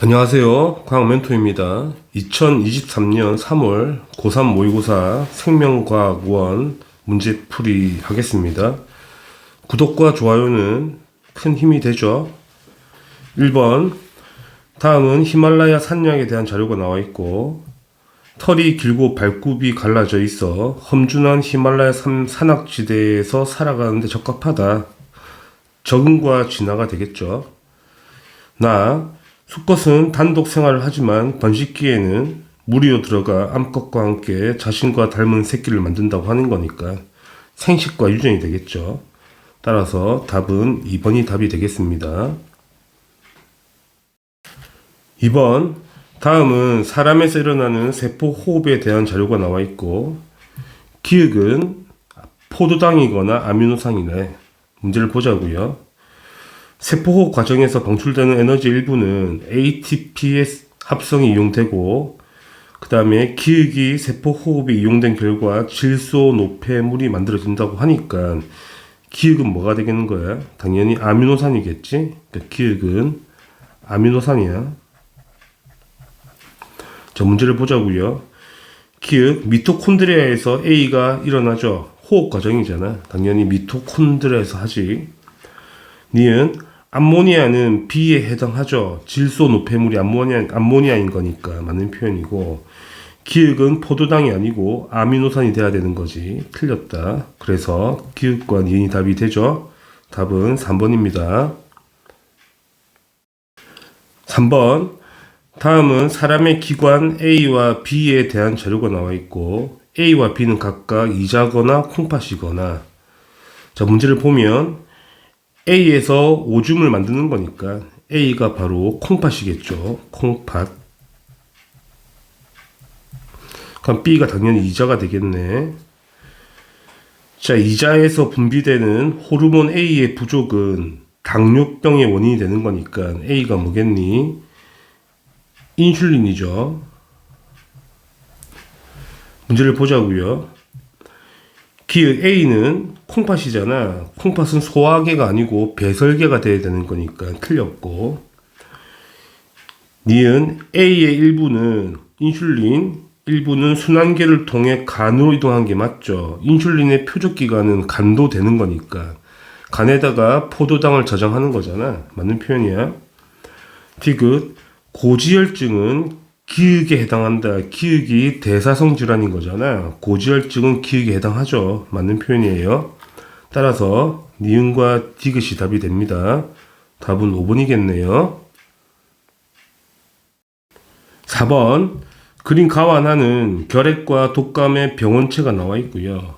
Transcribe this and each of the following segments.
안녕하세요. 광멘토입니다. 2023년 3월 고3 모의고사 생명과학 1 문제풀이 하겠습니다. 구독과 좋아요는 큰 힘이 되죠. 1번, 다음은 히말라야 산약에 대한 자료가 나와 있고 털이 길고 발굽이 갈라져 있어 험준한 히말라야 산악지대에서 살아가는데 적합하다. 적응과 진화가 되겠죠. 수컷은 단독 생활을 하지만 번식기에는 무리로 들어가 암컷과 함께 자신과 닮은 새끼를 만든다고 하는 거니까 생식과 유전이 되겠죠. 따라서 답은 2번이 답이 되겠습니다. 2번, 다음은 사람에서 일어나는 세포 호흡에 대한 자료가 나와 있고 기억은 포도당이거나 아미노산이네. 문제를 보자고요. 세포호흡 과정에서 방출되는 에너지 일부는 ATP의 합성이 이용되고 그 다음에 기억이 세포호흡이 이용된 결과 질소 노폐물이 만들어진다고 하니까 기억은 뭐가 되겠는 거야? 당연히 아미노산이겠지? 그러니까 기억은 아미노산이야. 자, 문제를 보자고요. 기억, 미토콘드리아에서 A가 일어나죠. 호흡 과정이잖아. 당연히 미토콘드리아에서 하지. 니은 암모니아는 B에 해당하죠. 질소 노폐물이 암모니아인 거니까 맞는 표현이고 기억은 포도당이 아니고 아미노산이 돼야 되는 거지. 틀렸다. 그래서 기억과 니은이 답이 되죠. 답은 3번입니다. 3번, 다음은 사람의 기관 A와 B에 대한 자료가 나와 있고 A와 B는 각각 이자거나 콩팥이거나 자, 문제를 보면 A에서 오줌을 만드는 거니까 A가 바로 콩팥이겠죠. 콩팥. 그럼 B가 당연히 이자가 되겠네. 자, 이자에서 분비되는 호르몬 A의 부족은 당뇨병의 원인이 되는 거니까 A가 뭐겠니? 인슐린이죠. 문제를 보자고요. 기억 A는 콩팥이잖아. 콩팥은 소화계가 아니고 배설계가 돼야 되는 거니까 틀렸고 니은 A의 일부는 인슐린, 일부는 순환계를 통해 간으로 이동한 게 맞죠. 인슐린의 표적기관은 간도 되는 거니까 간에다가 포도당을 저장하는 거잖아. 맞는 표현이야. 디귿 고지혈증은 기억에 해당한다. 기억이 대사성 질환인 거잖아. 고지혈증은 기억에 해당하죠. 맞는 표현이에요. 따라서 니은과 디귿이 답이 됩니다. 답은 5번이겠네요. 4번, 그림 가완하는 결핵과 독감의 병원체가 나와 있고요.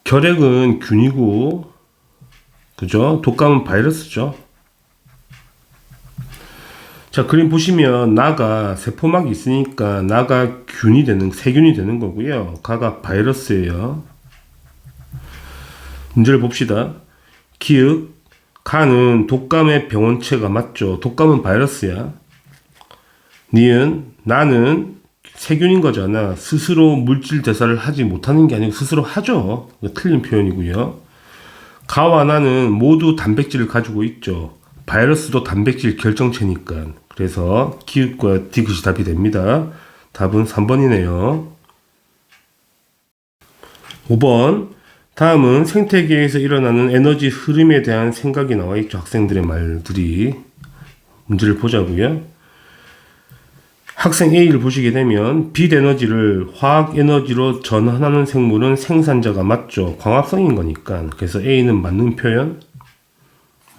결핵은 균이고, 그죠? 독감은 바이러스죠. 자, 그림 보시면 나가 세포막이 있으니까 나가 균이 되는, 세균이 되는 거고요. 가가 바이러스예요. 문제를 봅시다. 기억, 가는 독감의 병원체가 맞죠. 독감은 바이러스야. 니은, 나는 세균인 거잖아. 스스로 물질 대사를 하지 못하는 게 아니고 스스로 하죠. 틀린 표현이고요. 가와 나는 모두 단백질을 가지고 있죠. 바이러스도 단백질 결정체니까. 그래서 기억과 디귿이 답이 됩니다. 답은 3번이네요. 5번, 다음은 생태계에서 일어나는 에너지 흐름에 대한 생각이 나와 있죠. 학생들의 말들이. 문제를 보자고요. 학생 A를 보시게 되면 빛 에너지를 화학 에너지로 전환하는 생물은 생산자가 맞죠. 광합성인 거니까. 그래서 A는 맞는 표현,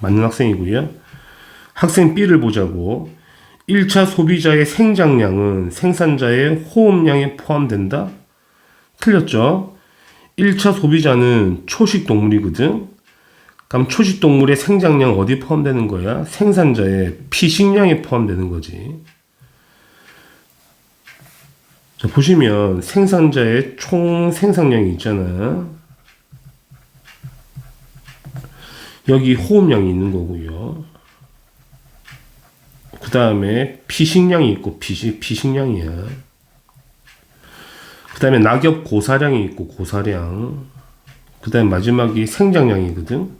맞는 학생이고요. 학생 B를 보자고. 1차 소비자의 생장량은 생산자의 호흡량에 포함된다? 틀렸죠. 1차 소비자는 초식동물이거든. 그럼 초식동물의 생장량 어디에 포함되는 거야? 생산자의 피식량에 포함되는 거지. 자, 보시면 생산자의 총 생산량이 있잖아. 여기 호흡량이 있는 거고요. 그 다음에 피식량이 있고 피식량이야. 그 다음에 낙엽 고사량이 있고 고사량. 그 다음에 마지막이 생장량이거든.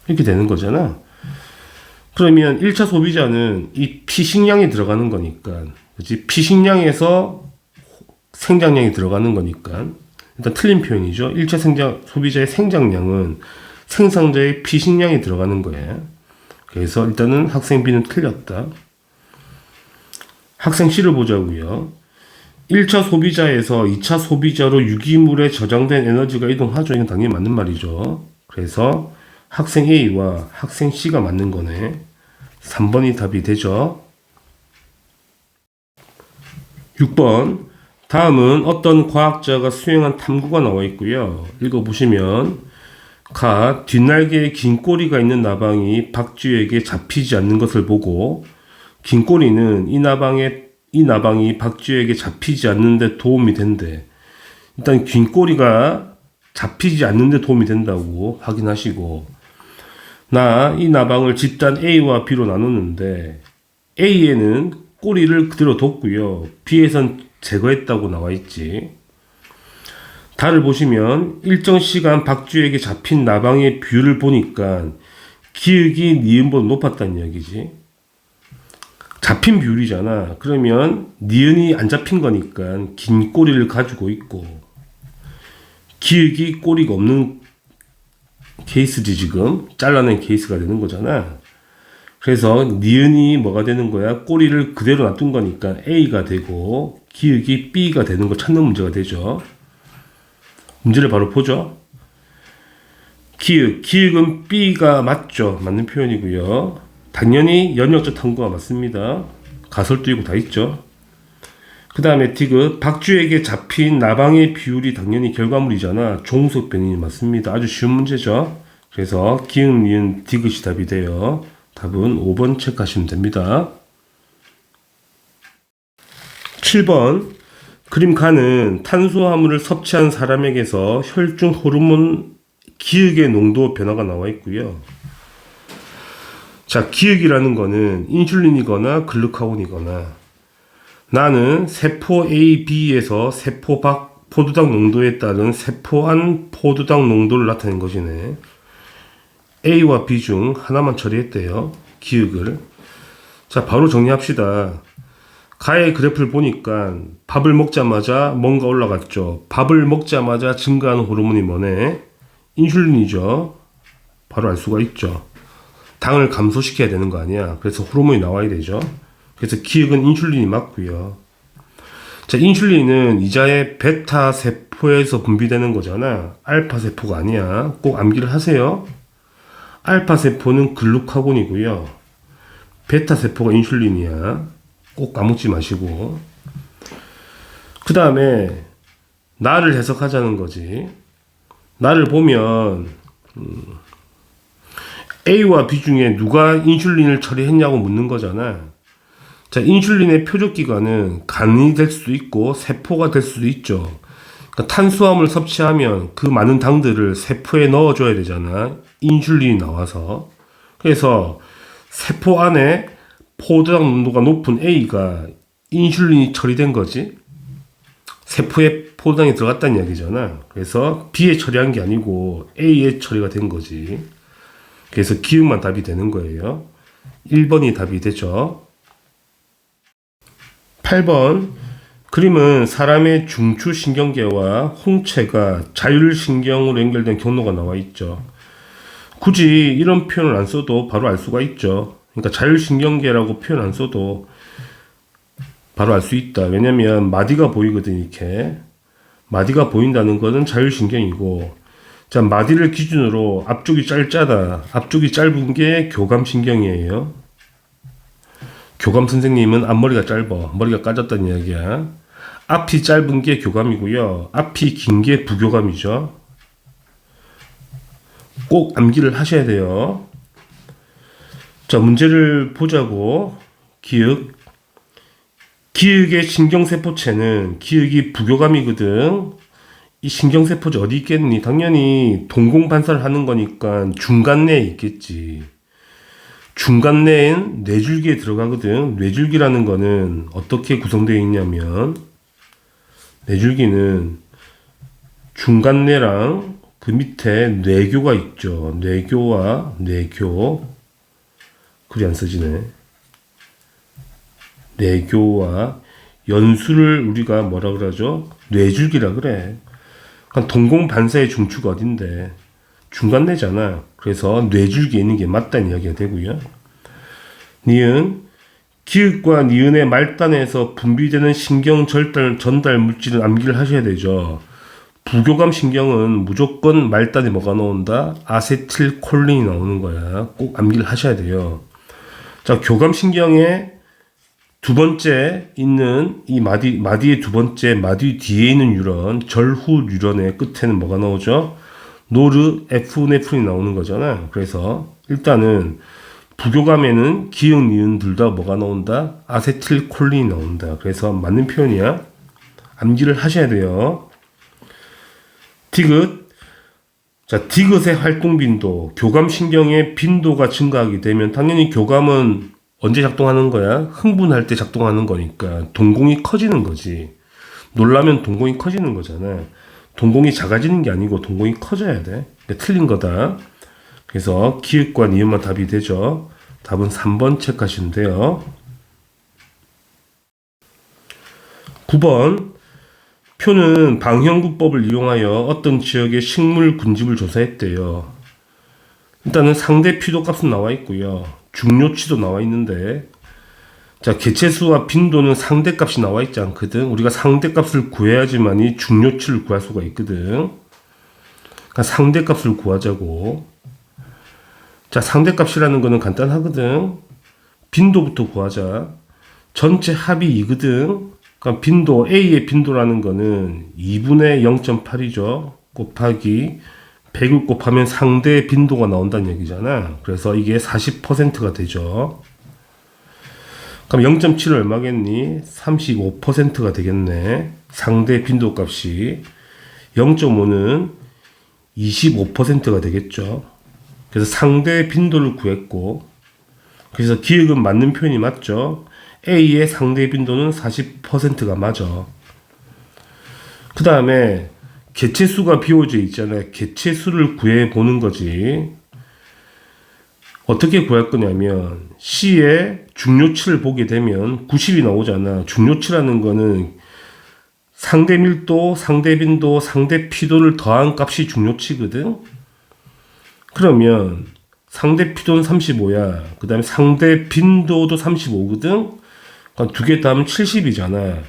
이렇게 되는 거잖아. 그러면 1차 소비자는 이 피식량이 들어가는 거니까, 그치? 피식량에서 생장량이 들어가는 거니까, 일단 틀린 표현이죠. 1차 소비자의 생장량은 생산자의 피식량이 들어가는 거예요. 그래서 일단은 학생 B는 틀렸다. 학생 C를 보자고요. 1차 소비자에서 2차 소비자로 유기물에 저장된 에너지가 이동하죠. 이건 당연히 맞는 말이죠. 그래서 학생 A와 학생 C가 맞는 거네. 3번이 답이 되죠. 6번. 다음은 어떤 과학자가 수행한 탐구가 나와 있고요. 읽어보시면 뒷날개에 긴 꼬리가 있는 나방이 박쥐에게 잡히지 않는 것을 보고 긴 꼬리는 이 나방이 박쥐에게 잡히지 않는데 도움이 된대. 일단 긴 꼬리가 잡히지 않는데 도움이 된다고 확인하시고, 이 나방을 집단 A와 B로 나눴는데 A에는 꼬리를 그대로 뒀고요. B에선 제거했다고 나와 있지. 달을 보시면 일정 시간 박쥐에게 잡힌 나방의 비율을 보니까 기역이 니은보다 높았다는 이야기지. 잡힌 비율이잖아. 그러면 니은이 안 잡힌 거니까 긴 꼬리를 가지고 있고, 기역이 꼬리가 없는 케이스지. 지금 잘라낸 케이스가 되는 거잖아. 그래서 니은이 뭐가 되는 거야? 꼬리를 그대로 놔둔 거니까 A가 되고 기역이 B가 되는 거 찾는 문제가 되죠. 문제를 바로 보죠. 기역은 B가 맞죠. 맞는 표현이고요. 당연히 연역적 탐구가 맞습니다. 가설도 있고 다 있죠. 그 다음에 디귿, 박쥐에게 잡힌 나방의 비율이 당연히 결과물이잖아. 종속 변이 맞습니다. 아주 쉬운 문제죠. 그래서 기역, 니은, 디귿이 답이 돼요. 답은 5번 체크하시면 됩니다. 7번. 그림 가는 탄수화물을 섭취한 사람에게서 혈중 호르몬 기역의 농도 변화가 나와 있고요. 자, 기역이라는 거는 인슐린이거나 글루카곤이거나, 나는 세포 A, B에서 세포 밖 포도당 농도에 따른 세포 안 포도당 농도를 나타낸 것이네. A와 B 중 하나만 처리했대요. 기역을. 자, 바로 정리합시다. 가의 그래프를 보니까 밥을 먹자마자 뭔가 올라갔죠. 밥을 먹자마자 증가하는 호르몬이 뭐네? 인슐린이죠. 바로 알 수가 있죠. 당을 감소시켜야 되는 거 아니야. 그래서 호르몬이 나와야 되죠. 그래서 기역은 인슐린이 맞고요. 자, 인슐린은 이자의 베타 세포에서 분비되는 거잖아. 알파 세포가 아니야. 꼭 암기를 하세요. 알파 세포는 글루카곤이고요. 베타 세포가 인슐린이야. 꼭 까먹지 마시고. 그 다음에 나를 해석하자는 거지. 나를 보면 A와 B 중에 누가 인슐린을 처리했냐고 묻는 거잖아. 자, 인슐린의 표적 기관은 간이 될 수도 있고 세포가 될 수도 있죠. 그러니까 탄수화물 섭취하면 그 많은 당들을 세포에 넣어줘야 되잖아. 인슐린이 나와서. 그래서 세포 안에 포도당 농도가 높은 A가 인슐린이 처리된 거지. 세포에 포도당이 들어갔다는 이야기잖아. 그래서 B에 처리한 게 아니고 A에 처리가 된 거지. 그래서 기역만 답이 되는 거예요. 1번이 답이 되죠. 8번. 그림은 사람의 중추신경계와 홍채가 자율신경으로 연결된 경로가 나와 있죠. 굳이 이런 표현을 안 써도 바로 알 수가 있죠. 그러니까 자율신경계라고 표현 안 써도 바로 알 수 있다. 왜냐면 마디가 보이거든. 이렇게 마디가 보인다는 것은 자율신경이고, 자, 마디를 기준으로 앞쪽이 짧잖아. 앞쪽이 짧은 게 교감신경이에요. 교감 선생님은 앞머리가 짧아. 머리가 까졌다는 이야기야. 앞이 짧은 게 교감이고요. 앞이 긴 게 부교감이죠. 꼭 암기를 하셔야 돼요. 자, 문제를 보자고. 기역. 기역의 신경세포체는 기역이 부교감이거든. 이 신경세포체 어디 있겠니? 당연히 동공반사를 하는 거니까 중간내에 있겠지. 중간내엔 뇌줄기에 들어가거든. 뇌줄기라는 거는 어떻게 구성되어 있냐면, 뇌줄기는 중간내랑 그 밑에 뇌교가 있죠. 뇌교와 뇌교. 글이 안 써지네. 뇌교와 연수를 우리가 뭐라 그러죠? 뇌줄기라 그래. 그러니까 동공반사의 중추가 어딘데? 중간뇌잖아. 그래서 뇌줄기에 있는 게 맞다는 이야기가 되고요. 니은, 기읍과 니은의 말단에서 분비되는 신경 전달 물질은 암기를 하셔야 되죠. 부교감 신경은 무조건 말단에 뭐가 나온다? 아세틸콜린이 나오는 거야. 꼭 암기를 하셔야 돼요. 자, 교감 신경의 두 번째 있는 이 마디의 두 번째 마디 뒤에 있는 뉴런, 절후 뉴런의 끝에는 뭐가 나오죠? 노르에프네프린이 나오는 거잖아. 그래서 일단은 부교감에는 기역, 니은 둘 다 뭐가 나온다? 아세틸콜린이 나온다. 그래서 맞는 표현이야. 암기를 하셔야 돼요. 디귿. 자, 디귿의 활동 빈도, 교감 신경의 빈도가 증가하게 되면 당연히 교감은 언제 작동하는 거야? 흥분할 때 작동하는 거니까 동공이 커지는 거지. 놀라면 동공이 커지는 거잖아. 동공이 작아지는 게 아니고 동공이 커져야 돼. 그러니까 틀린 거다. 그래서 기읍과 니은만 답이 되죠. 답은 3번 체크하시면 돼요. 9번. 표는 방형구법을 이용하여 어떤 지역의 식물 군집을 조사했대요. 일단은 상대 피도 값은 나와 있고요. 중요치도 나와 있는데, 자, 개체수와 빈도는 상대값이 나와 있지 않거든. 우리가 상대값을 구해야지만이 중요치를 구할 수가 있거든. 그러니까 상대값을 구하자고. 자, 상대값이라는 거는 간단하거든. 빈도부터 구하자. 전체 합이 2거든. 그러니까 빈도, A의 빈도라는 거는 2분의 0.8이죠. 곱하기 100을 곱하면 상대 빈도가 나온다는 얘기잖아. 그래서 이게 40%가 되죠. 그럼 0.7은 얼마겠니? 35%가 되겠네. 상대 빈도 값이. 0.5는 25%가 되겠죠. 그래서 상대 빈도를 구했고, 그래서 기역은 맞는 표현이 맞죠. A의 상대 빈도는 40%가 맞아. 그 다음에 개체수가 비워져 있잖아요. 개체수를 구해보는 거지. 어떻게 구할 거냐면 C의 중요치를 보게 되면 90이 나오잖아. 중요치라는 거는 상대 밀도, 상대 빈도, 상대 피도를 더한 값이 중요치거든. 그러면 상대 피도는 35야. 그 다음에 상대 빈도도 35거든. 그러니까 두 개 더하면 70이잖아.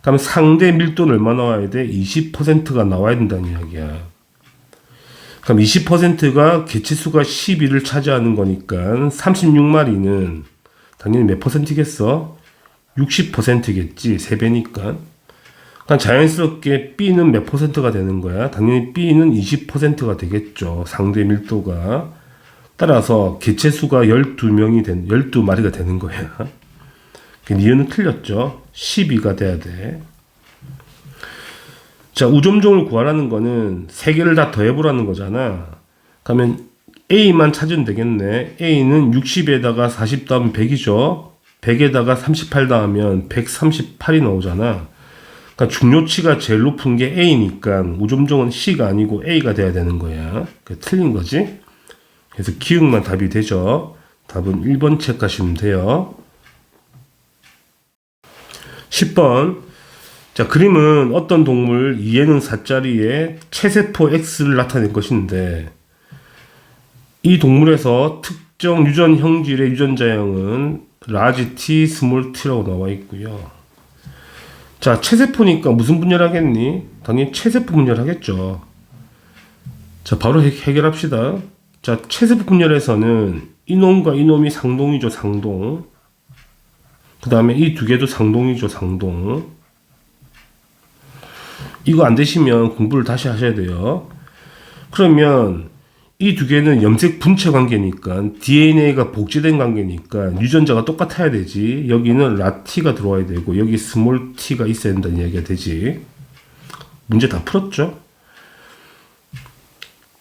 그럼 상대 밀도는 얼마 나와야 돼? 20%가 나와야 된다는 이야기야. 그럼 20%가 개체수가 12를 차지하는 거니까 36마리는 당연히 몇 퍼센트겠어? 60%겠지. 3배니까. 그러니까 자연스럽게 B는 몇 퍼센트가 되는 거야? 당연히 B는 20%가 되겠죠. 상대 밀도가. 따라서 개체수가 12마리가 되는 거야. 니은은 틀렸죠. 12가 돼야 돼. 자, 우점종을 구하라는 거는 세 개를 다 더해보라는 거잖아. 그러면 A만 찾으면 되겠네. A는 60에다가 40 더하면 100이죠. 100에다가 38 더하면 138이 나오잖아. 그러니까 중요치가 제일 높은 게 A니까 우점종은 C가 아니고 A가 돼야 되는 거야. 틀린 거지. 그래서 기역만 답이 되죠. 답은 1번 체크하시면 돼요. 10번. 자, 그림은 어떤 동물 2에는 4짜리의 체세포 X를 나타낸 것인데 이 동물에서 특정 유전 형질의 유전자형은 라지 T, 스몰 t라고 나와 있고요. 자, 체세포니까 무슨 분열하겠니? 당연히 체세포 분열하겠죠. 자, 바로 해결합시다. 자, 체세포 분열에서는 이놈과 이놈이 상동이죠, 상동. 그 다음에 이 두 개도 상동이죠, 상동. 이거 안 되시면 공부를 다시 하셔야 돼요. 그러면 이 두 개는 염색 분체 관계니까 DNA가 복제된 관계니까 유전자가 똑같아야 되지. 여기는 라티가 들어와야 되고 여기 스몰 t가 있어야 된다는 이야기가 되지. 문제 다 풀었죠?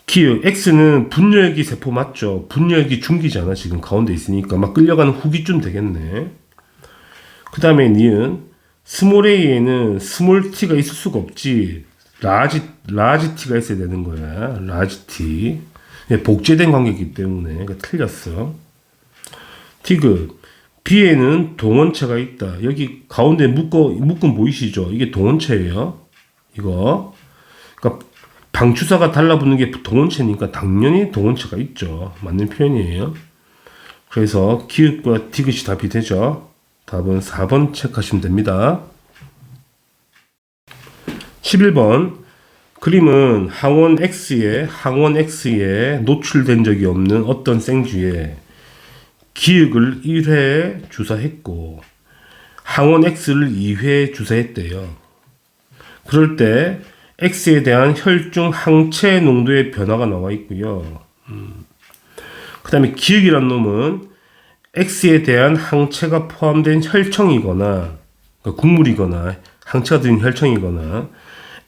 기역 X는 분열기 세포 맞죠? 분열기 중기잖아. 지금 가운데 있으니까 막 끌려가는 후기쯤 되겠네. 그 다음에 니은 스몰 a에는 스몰 t가 있을 수가 없지. 라지 t가 있어야 되는 거야. 라지 t. 복제된 관계이기 때문에. 그러니까 틀렸어. 디귿. B에는 동원체가 있다. 여기 가운데 묶음 보이시죠? 이게 동원체예요. 이거. 그러니까 방추사가 달라붙는 게 동원체니까 당연히 동원체가 있죠. 맞는 표현이에요. 그래서 기읍과 디귿이 답이 되죠. 답은 4번 체크하시면 됩니다. 11번. 그림은 항원 X에 노출된 적이 없는 어떤 생쥐에 기역을 1회 주사했고 항원 X를 2회 주사했대요. 그럴 때 X에 대한 혈중 항체 농도의 변화가 나와 있고요. 그 다음에 기역이란 놈은 X에 대한 항체가 포함된 혈청이거나 그러니까 국물이거나 항체가 들은 혈청이거나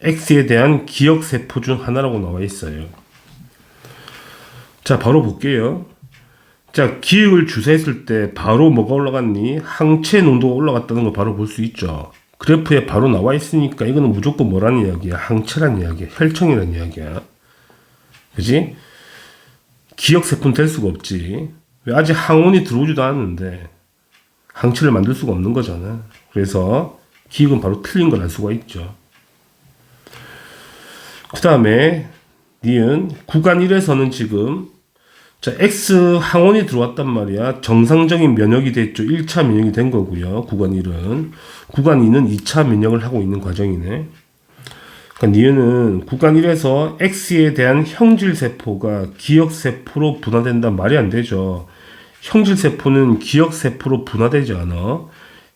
X에 대한 기억세포 중 하나라고 나와 있어요. 자, 바로 볼게요. 자, 기역을 주사했을 때 바로 뭐가 올라갔니? 항체 농도가 올라갔다는 걸 바로 볼 수 있죠. 그래프에 바로 나와 있으니까 이거는 무조건 뭐라는 이야기야? 항체란 이야기야. 혈청이란 이야기야. 그지? 기억세포는 될 수가 없지. 왜 아직 항원이 들어오지도 않았는데 항체를 만들 수가 없는 거잖아. 그래서 기역은 바로 틀린 걸 알 수가 있죠. 그 다음에 니은 구간 1에서는 지금 자, X 항원이 들어왔단 말이야. 정상적인 면역이 됐죠. 1차 면역이 된 거고요. 구간 1은. 구간 2는 2차 면역을 하고 있는 과정이네. 그러니까 니은은 구간 1에서 X에 대한 형질세포가 기억세포로 분화된단 말이 안 되죠. 형질세포는 기억세포로 분화되지 않아.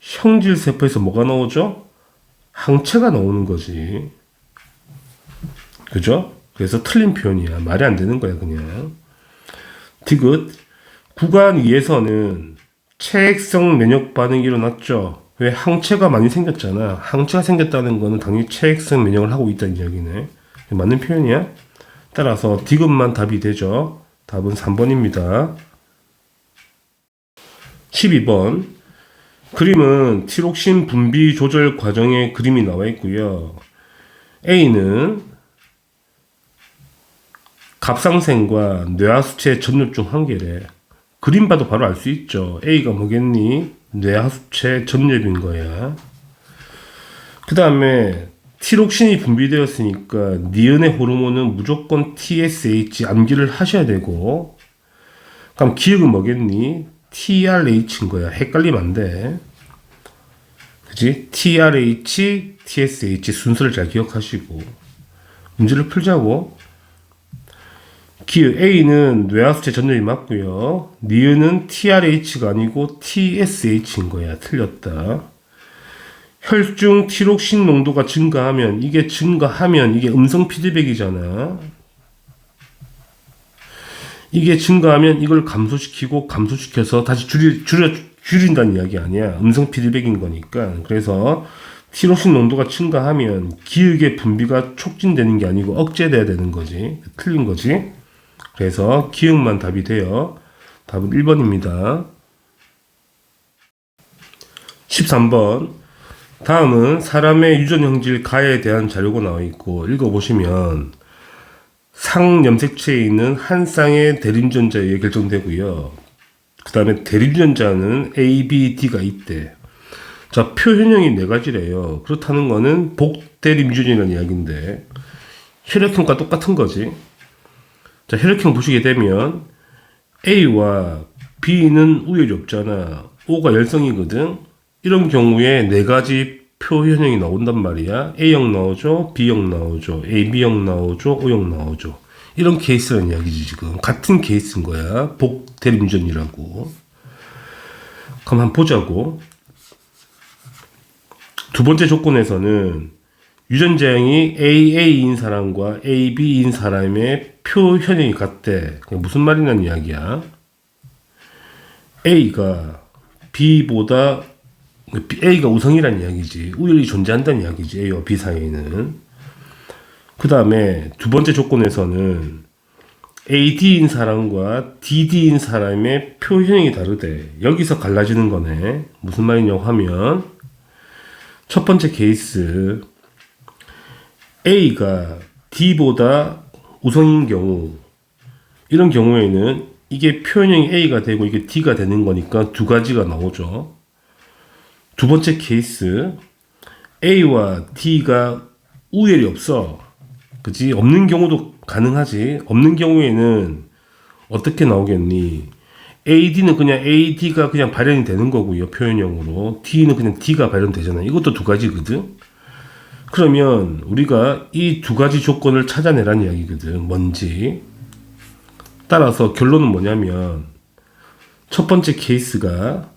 형질세포에서 뭐가 나오죠? 항체가 나오는 거지. 그죠? 그래서 틀린 표현이야. 말이 안 되는 거야, 그냥. 디귿. 구간 2에서는 체액성 면역 반응이 일어났죠. 왜? 항체가 많이 생겼잖아. 항체가 생겼다는 거는 당연히 체액성 면역을 하고 있다는 이야기네. 맞는 표현이야. 따라서 디귿만 답이 되죠. 답은 3번입니다. 12번. 그림은 티록신 분비 조절 과정의 그림이 나와 있고요. A는 갑상생과 뇌하수체 전염 중 한 개래. 그림 봐도 바로 알 수 있죠. A가 뭐겠니? 뇌하수체 전염인 거야. 그 다음에 티록신이 분비되었으니까 니은의 호르몬은 무조건 TSH 암기를 하셔야 되고, 그럼 기억은 뭐겠니? TRH인 거야. 헷갈리면 안 돼. 그지? TRH, TSH 순서를 잘 기억하시고 문제를 풀자고. 기역 A는 뇌하수체 전염이 맞고요. 니은은 TRH가 아니고 TSH인 거야. 틀렸다. 혈중 티록신 농도가 증가하면 이게 음성 피드백이잖아. 이게 증가하면 이걸 감소시켜서 다시 줄인다는 이야기 아니야. 음성 피드백인 거니까. 그래서 티록신 농도가 증가하면 기역의 분비가 촉진되는 게 아니고 억제돼야 되는 거지. 틀린 거지. 그래서 기역만 답이 돼요. 답은 1번입니다. 13번. 다음은 사람의 유전형질 가에 대한 자료가 나와 있고 읽어보시면 상염색체에 있는 한 쌍의 대림전자에 의해 결정되고요. 그 다음에 대림전자는 A, B, D가 있대. 자, 표현형이 4가지래요. 그렇다는 거는 복대림유전이라는 이야기인데 혈액형과 똑같은 거지. 자, 혈액형 보시게 되면 A와 B는 우열이 없잖아. O가 열성이거든. 이런 경우에 4가지 표현형이 나온단 말이야. A형 나오죠, B형 나오죠, AB형 나오죠, O형 나오죠. 이런 케이스라는 이야기지. 지금 같은 케이스인 거야. 복대림유전이라고. 그럼 한번 보자고. 두 번째 조건에서는 유전자형이 AA인 사람과 AB인 사람의 표현형이 같대. 무슨 말이냐는 이야기야. A가 B보다 A가 우성이라는 이야기지. 우열이 존재한다는 이야기지. A와 B 사이에는. 그 다음에 두 번째 조건에서는 AD인 사람과 DD인 사람의 표현형이 다르대. 여기서 갈라지는 거네. 무슨 말이냐고 하면 첫 번째 케이스 A가 D보다 우성인 경우, 이런 경우에는 이게 표현형이 A가 되고 이게 D가 되는 거니까 두 가지가 나오죠. 두 번째 케이스, A와 D가 우열이 없어. 그지? 없는 경우도 가능하지. 없는 경우에는 어떻게 나오겠니? AD는 그냥 AD가 그냥 발현이 되는 거고요. 표현형으로. D는 그냥 D가 발현되잖아요. 이것도 두 가지거든. 그러면 우리가 이 두 가지 조건을 찾아내라는 이야기거든. 뭔지. 따라서 결론은 뭐냐면 첫 번째 케이스가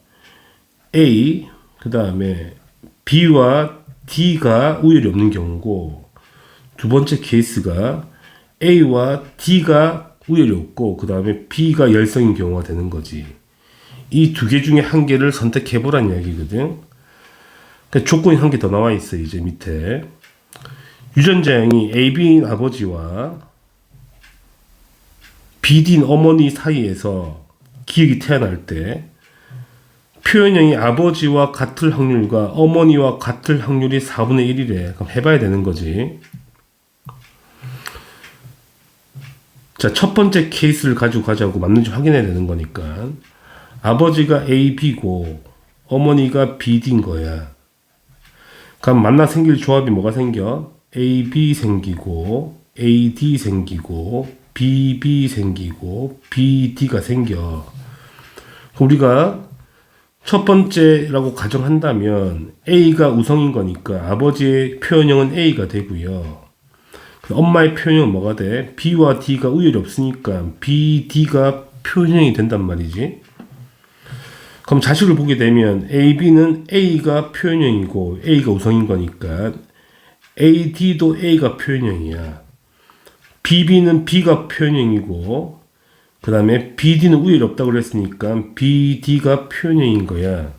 A, 그 다음에 B와 D가 우열이 없는 경우고, 두 번째 케이스가 A와 D가 우열이 없고 그 다음에 B가 열성인 경우가 되는 거지. 이 두 개 중에 한 개를 선택해보라는 이야기거든. 그러니까 조건이 한 개 더 나와 있어. 이제 밑에 유전자형이 AB인 아버지와 BD인 어머니 사이에서 기억이 태어날 때 표현형이 아버지와 같을 확률과 어머니와 같을 확률이 4분의 1이래. 그럼 해봐야 되는 거지. 자, 첫 번째 케이스를 가지고 가자고 맞는지 확인해야 되는 거니까. 아버지가 AB고 어머니가 BD인 거야. 그럼 만나 생길 조합이 뭐가 생겨? AB 생기고 AD 생기고 BB 생기고 BD가 생겨. 우리가 첫 번째라고 가정한다면 A가 우성인 거니까 아버지의 표현형은 A가 되고요. 엄마의 표현형은 뭐가 돼? B와 D가 우열이 없으니까 BD가 표현형이 된단 말이지. 그럼 자식을 보게 되면 AB는 A가 표현형이고 A가 우성인 거니까 AD도 A가 표현형이야. BB는 B가 표현형이고 그 다음에 BD는 우열이 없다고 그랬으니까 BD가 표현형인 거야.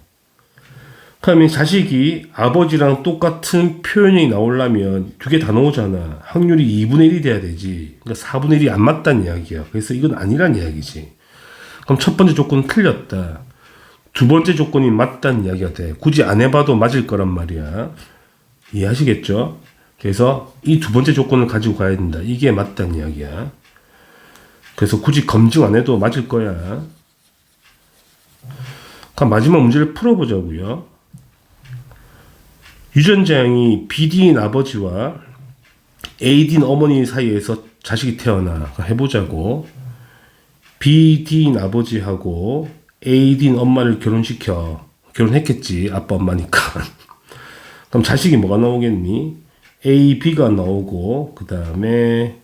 그러면 자식이 아버지랑 똑같은 표현형이 나오려면 두 개 다 나오잖아. 확률이 2분의 1이 돼야 되지. 그러니까 4분의 1이 안 맞다는 이야기야. 그래서 이건 아니란 이야기지. 그럼 첫 번째 조건은 틀렸다. 두 번째 조건이 맞다는 이야기가 돼. 굳이 안 해봐도 맞을 거란 말이야. 이해하시겠죠? 그래서 이 두 번째 조건을 가지고 가야 된다. 이게 맞다는 이야기야. 그래서 굳이 검증 안 해도 맞을 거야. 그럼 마지막 문제를 풀어보자고요. 유전자형이 BD인 아버지와 AD인 어머니 사이에서 자식이 태어나. 해보자고. BD인 아버지하고 AD인 엄마를 결혼시켜. 결혼했겠지. 아빠 엄마니까. 그럼 자식이 뭐가 나오겠니? AB가 나오고 그 다음에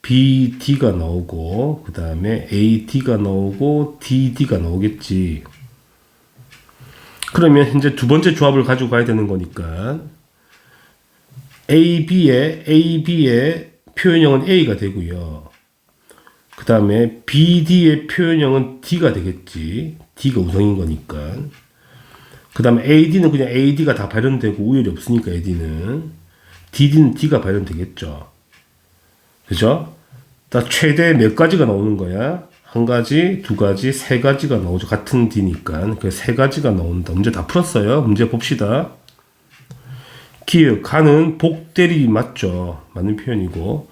BD가 나오고 그 다음에 AD가 나오고 DD가 나오겠지. 그러면 현재 두 번째 조합을 가지고 가야 되는 거니까 AB의 표현형은 A가 되고요. 그 다음에 BD의 표현형은 D가 되겠지. D가 우성인 거니까. 그 다음에 AD는 그냥 AD가 다 발현되고 우열이 없으니까 AD는. DD는 D가 발현되겠죠. 그죠? 다 최대 몇 가지가 나오는 거야? 한 가지, 두 가지, 세 가지가 나오죠. 같은 D니까. 그 세 가지가 나온다. 문제 다 풀었어요. 문제 봅시다. 기억, 가는 복대리 맞죠. 맞는 표현이고.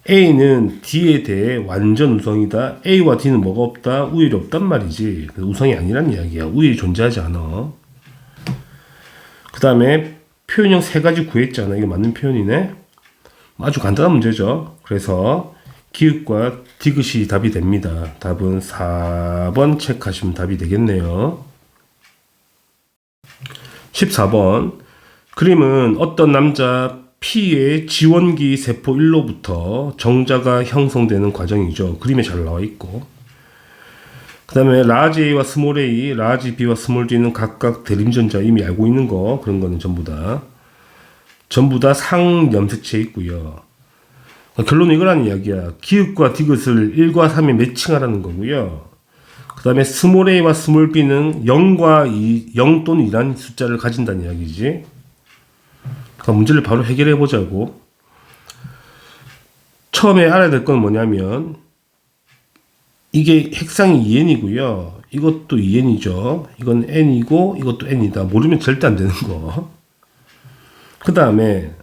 A는 D에 대해 완전 우성이다. A와 D는 뭐가 없다? 우열이 없단 말이지. 우성이 아니란 이야기야. 우열이 존재하지 않아. 그 다음에 표현형 세 가지 구했잖아. 이게 맞는 표현이네. 아주 간단한 문제죠. 그래서 기읍과 디귿이 답이 됩니다. 답은 4번 체크하시면 답이 되겠네요. 14번 그림은 어떤 남자 P의 지원기 세포 1로부터 정자가 형성되는 과정이죠. 그림에 잘 나와 있고 그 다음에 라지 A와 스몰 a, 라지 B와 스몰 D는 각각 대림전자 이미 알고 있는 거 그런 거는 전부 다 상염색체 있고요. 결론은 이거라는 이야기야. 기읍과 디귿을 1과 3에 매칭하라는 거고요. 그 다음에 스몰 a와 스몰 b는 0과 2, 0 또는 2라는 숫자를 가진다는 이야기지. 그러니까 문제를 바로 해결해 보자고. 처음에 알아야 될 건 뭐냐면 이게 핵상이 2n이고요. 이것도 2n이죠. 이건 n이고 이것도 n이다. 모르면 절대 안 되는 거. 그 다음에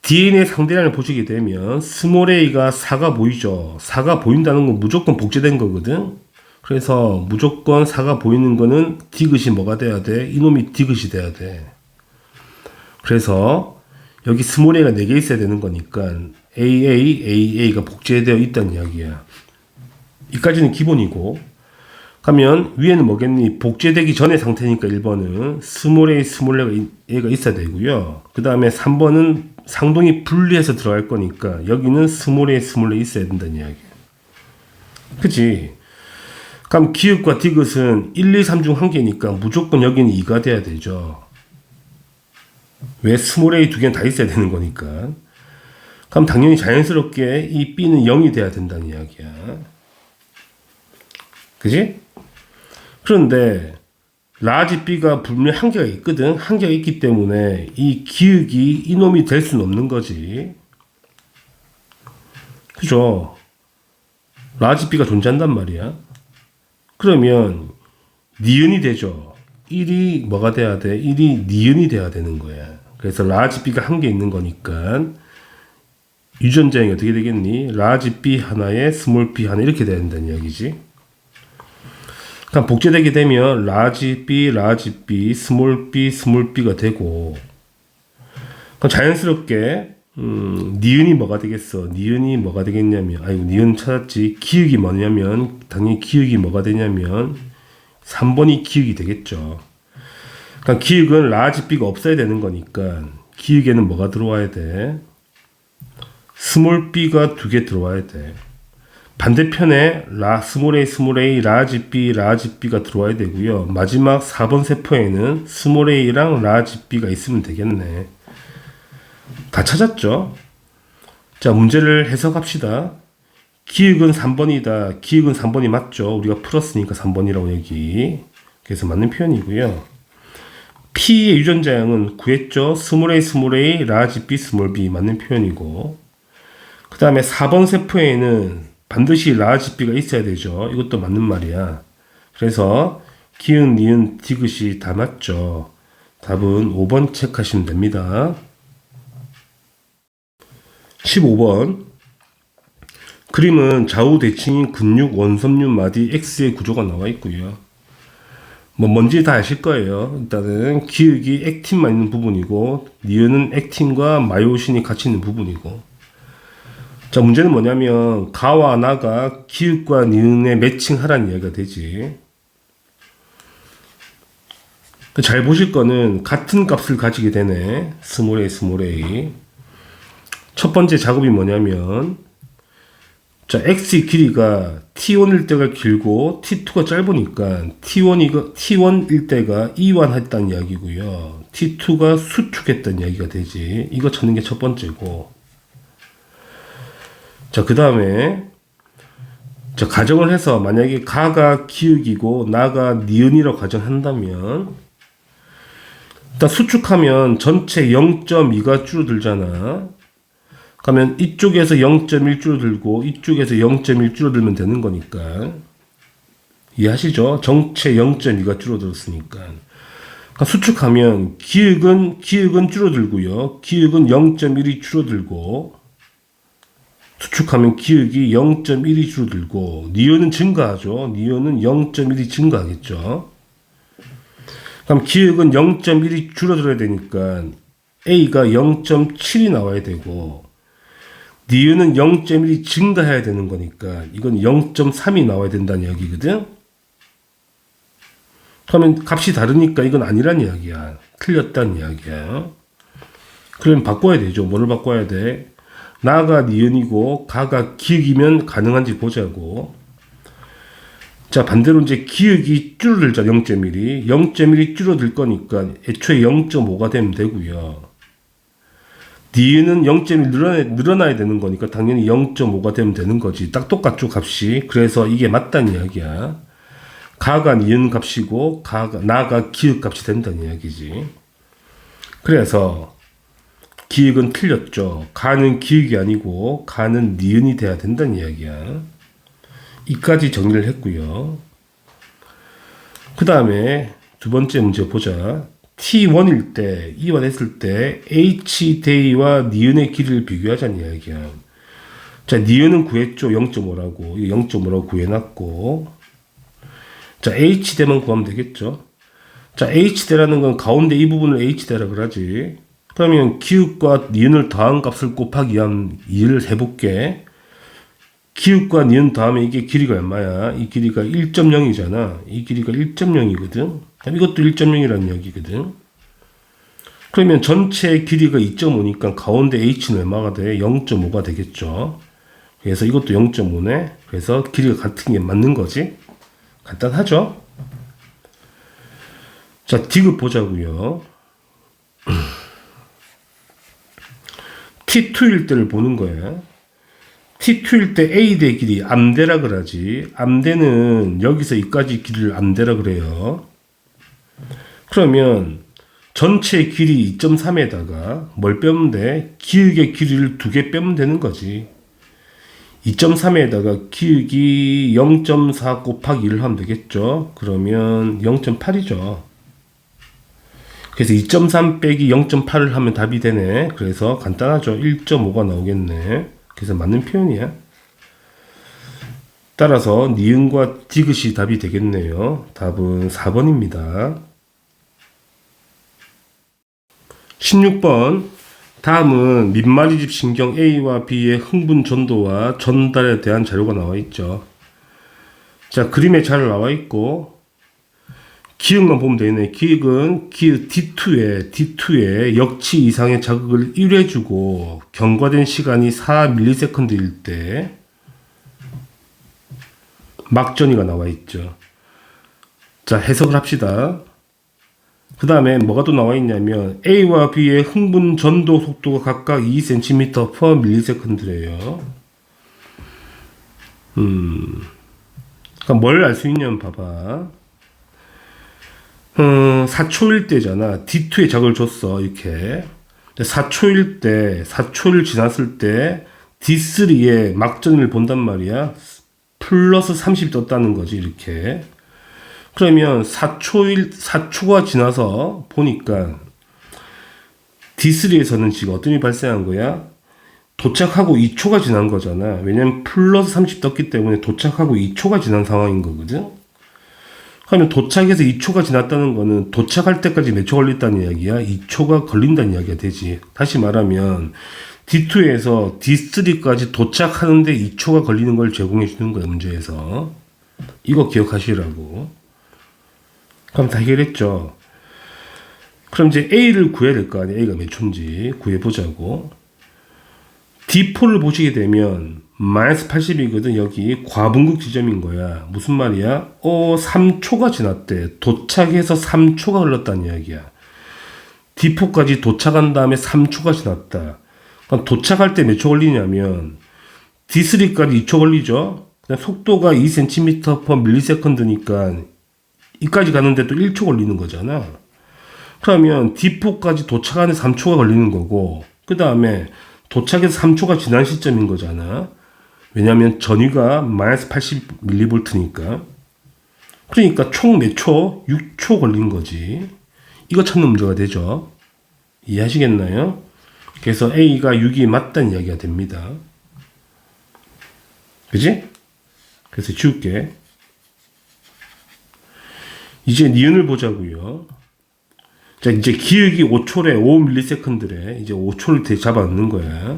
DNA의 상대량을 보시게 되면 스몰 a가 4가 보이죠. 4가 보인다는 건 무조건 복제된 거거든. 그래서 무조건 4가 보이는 거는 디귿이 뭐가 돼야 돼? 이놈이 디귿이 돼야 돼. 그래서 여기 스몰 a가 4개 있어야 되는 거니까 AA가 복제되어 있다는 이야기야. 이까지는 기본이고, 그러면 위에는 뭐겠니? 복제되기 전의 상태니까 1번은 스몰 a가 있어야 되고요. 그 다음에 3번은 상동이 분리해서 들어갈 거니까 여기는 스몰 a 있어야 된다는 이야기야. 그치? 그럼 기읍과 디귿은 1, 2, 3 중 한 개니까 무조건 여기는 2가 돼야 되죠. 왜? 스몰 a 2개는 다 있어야 되는 거니까. 그럼 당연히 자연스럽게 이 b는 0이 돼야 된다는 이야기야. 그지? 그런데 라지 b가 분명히 한계가 있거든. 한계가 있기 때문에 이 기역이 이놈이 될 수는 없는 거지. 그죠? 라지 b가 존재한단 말이야. 그러면 니은이 되죠. 1이 뭐가 돼야 돼? 1이 니은이 돼야 되는 거야. 그래서 라지 b가 한계 있는 거니까 유전자형이 어떻게 되겠니? 라지 b 하나에 스몰 b 하나 이렇게 돼야 된다는 이야기지. 그럼 복제되게 되면 라지 b, 스몰 b가 되고, 그럼 자연스럽게 니은이 뭐가 되겠어? 니은이 뭐가 되겠냐면, 아이고 니은 찾았지. 기역이 뭐냐면 당연히 기역이 뭐가 되냐면 3번이 기역이 되겠죠. 그러니까 기역은 라지 b가 없어야 되는 거니까 기역에는 뭐가 들어와야 돼? 스몰 b가 2개 들어와야 돼. 반대편에 스몰 a, 라지 b가 들어와야 되고요. 마지막 4번 세포에는 스몰 a랑 라지 b가 있으면 되겠네. 다 찾았죠? 자, 문제를 해석합시다. 기역은 3번이다. 기역은 3번이 맞죠? 우리가 풀었으니까 3번이라고 여기. 그래서 맞는 표현이고요. P의 유전자형은 구했죠? 스몰 a, 라지 b, 스몰 b 맞는 표현이고. 그 다음에 4번 세포에는 반드시 라지 b가 있어야 되죠. 이것도 맞는 말이야. 그래서 기은, 니은, 디귿이 다 맞죠. 답은 5번 체크하시면 됩니다. 15번 그림은 좌우 대칭인 근육 원섬유 마디 X의 구조가 나와 있고요. 뭔지 다 아실 거예요. 일단은 기역이 액틴만 있는 부분이고 니은은 액틴과 마요신이 같이 있는 부분이고. 자, 문제는 뭐냐면 가와 나가 기역과 니은에 매칭하라는 이야기가 되지. 잘 보실 거는 같은 값을 가지게 되네. 스몰 a. 첫 번째 작업이 뭐냐면, 자, x의 길이가 t1일 때가 길고 t2가 짧으니까 t1일 때가 이완했다는 이야기고요. t2가 수축했다는 이야기가 되지. 이거 찾는 게 첫 번째고. 자, 그 다음에 자, 가정을 해서 만약에 가가 기역이고 나가 니은이라고 가정한다면, 일단 수축하면 전체 0.2가 줄어들잖아. 그러면 이쪽에서 0.1 줄어들고 이쪽에서 0.1 줄어들면 되는 거니까. 이해하시죠? 전체 0.2가 줄어들었으니까. 그러니까 수축하면 기역은 줄어들고요. 기역은 0.1이 줄어들고, 수축하면 기역이 0.1이 줄어들고, 니은은 증가하죠. 니은은 0.1이 증가하겠죠. 그럼 기역은 0.1이 줄어들어야 되니까 A가 0.7이 나와야 되고, 니은은 0.1이 증가해야 되는 거니까 이건 0.3이 나와야 된다는 이야기거든. 그러면 값이 다르니까 이건 아니란 이야기야. 틀렸다는 이야기야. 그러면 바꿔야 되죠. 뭐를 바꿔야 돼? 나가 니은이고 가가 기역이면 가능한지 보자고. 자, 반대로 이제 기역이 줄어들자. 0.1이 줄어들 거니까 애초에 0.5가 되면 되고요. 니은은 0.1 늘어나야 되는 거니까 당연히 0.5가 되면 되는 거지. 딱 똑같죠, 값이. 그래서 이게 맞다는 이야기야. 가가 니은 값이고 나가 기역 값이 된다는 이야기지. 그래서 기역은 틀렸죠. 가는 기역이 아니고 가는 니은이 돼야 된다는 이야기야. 이까지 정리를 했고요. 그 다음에 두 번째 문제 보자. t1일 때 이완했을 때 h대와 니은의 길이를 비교하자는 이야기야. 자, 니은은 구했죠. 0.5라고. 0.5라고 구해놨고. 자, h대만 구하면 되겠죠. 자, h대라는 건 가운데 이 부분을 h대라 그러지. 그러면 기읍과 니은을 더한 값을 곱하기 한 2를 해볼게. 기읍과 니은 다음에 이게 길이가 얼마야? 이 길이가 1.0이잖아. 이 길이가 1.0이거든. 이것도 1.0이라는 이야기거든. 그러면 전체 길이가 2.5니까 가운데 h는 얼마가 돼? 0.5가 되겠죠. 그래서 이것도 0.5네. 그래서 길이가 같은 게 맞는 거지. 간단하죠? 자, 디귿 보자고요. T2일 때를 보는 거야. T2일 때 A대 길이 암대라 그러지. 암대는 여기서 여기까지 길이를 암대라 그래요. 그러면 전체 길이 2.3에다가 뭘 빼면 돼? 기역의 길이를 2개 빼면 되는 거지. 2.3에다가 기역이 0.4 곱하기 1을 하면 되겠죠. 그러면 0.8이죠. 그래서 2.3 빼기 0.8을 하면 답이 되네. 그래서 간단하죠. 1.5가 나오겠네. 그래서 맞는 표현이야. 따라서 니은과 디귿이 답이 되겠네요. 답은 4번입니다. 16번. 다음은 민마리집 신경 A와 B의 흥분 전도와 전달에 대한 자료가 나와 있죠. 자, 그림에 잘 나와 있고 기역만 보면 되네. 기역은 기역 D2에 역치 이상의 자극을 1회 주고 경과된 시간이 4ms일 때 막전이가 나와 있죠. 자, 해석을 합시다. 그 다음에 뭐가 또 나와 있냐면 A와 B의 흥분 전도 속도가 각각 2cm/ms래요. 그러니까 뭘 알 수 있냐면 봐봐. 4초일 때잖아. D2에 자극을 줬어. 이렇게. 4초일 때, 4초를 지났을 때 D3에 막전을 본단 말이야. 플러스 30 떴다는 거지. 이렇게. 그러면 4초가 지나서 보니까 D3에서는 지금 어떤 일이 발생한 거야? 도착하고 2초가 지난 거잖아. 왜냐면 플러스 30 떴기 때문에 도착하고 2초가 지난 상황인 거거든. 그러면 도착해서 2초가 지났다는 거는 도착할 때까지 몇 초 걸렸다는 이야기야? 2초가 걸린다는 이야기가 되지. 다시 말하면 D2에서 D3까지 도착하는데 2초가 걸리는 걸 제공해 주는 거야, 문제에서. 이거 기억하시라고. 그럼 다 해결했죠. 그럼 이제 A를 구해야 될 거 아니야. A가 몇 초인지 구해보자고. D4를 보시게 되면 마이너스 80이거든. 여기 과분극 지점인 거야. 무슨 말이야? 3초가 지났대. 도착해서 3초가 흘렀다는 이야기야. D4까지 도착한 다음에 3초가 지났다. 그럼 도착할 때 몇 초 걸리냐면 D3까지 2초 걸리죠. 그냥 속도가 2cm/ms니까 이까지 가는데 또 1초 걸리는 거잖아. 그러면 D4까지 도착하는 3초가 걸리는 거고, 그 다음에 도착해서 3초가 지난 시점인 거잖아. 왜냐면 전위가 마이너스 80mV니까. 그러니까 총 몇 초? 6초 걸린 거지. 이거 찾는 문제가 되죠. 이해하시겠나요? 그래서 A가 6이 맞다는 이야기가 됩니다. 그지? 그래서 지울게. 이제 니은을 보자고요. 자, 이제 기역이 5초래, 5ms래. 이제 5초를 잡아놓는 거야.